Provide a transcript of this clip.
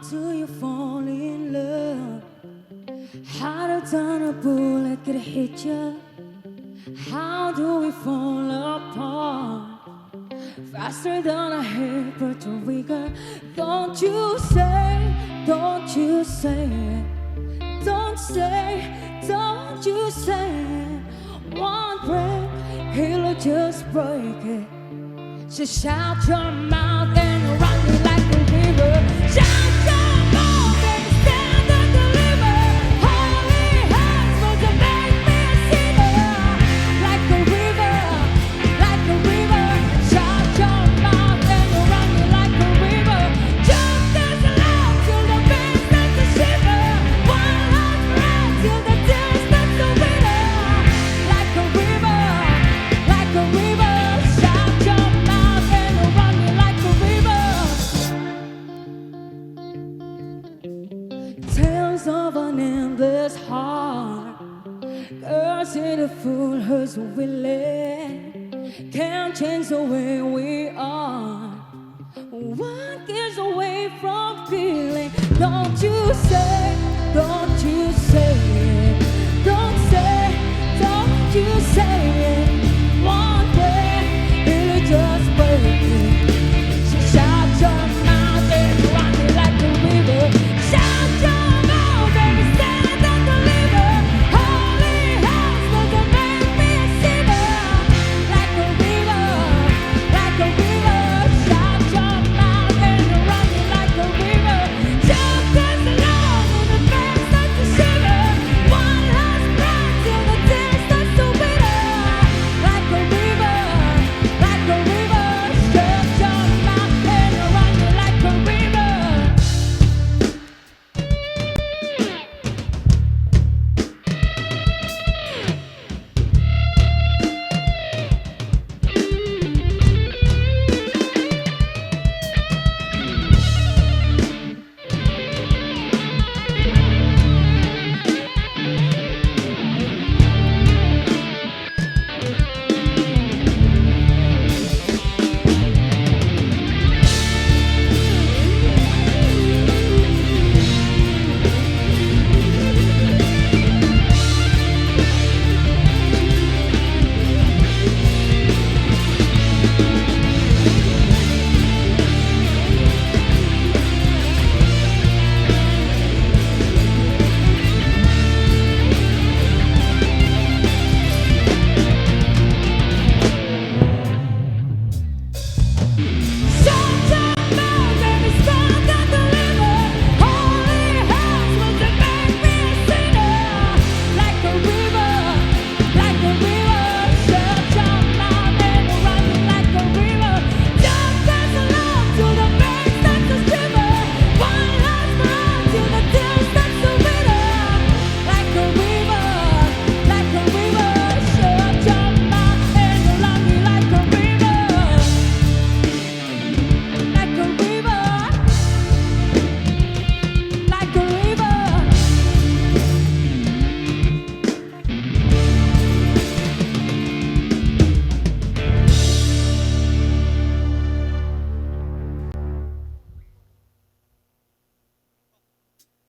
do you fall in love? Harder than a bullet could hit you. How do we fall apart? Faster than a hair, but weaker. Don't you say, don't you say, don't say, don't you say. One breath, he'll just break it. So shout your mouth and run me like a river. Shout your mouth and stand and deliver. Holy hands for to make me a sinner. Like a river, like a river. Shout your mouth and run me like a river. Just as long till the pain starts to shiver. One last breath till the tears start to wither. Like a river, like a river. Shout your mouth and run me like a river. Tales of an endless heart. Girls in a fool who's willing. Can't change the way we are. One gives away from feeling. Don't you say, don't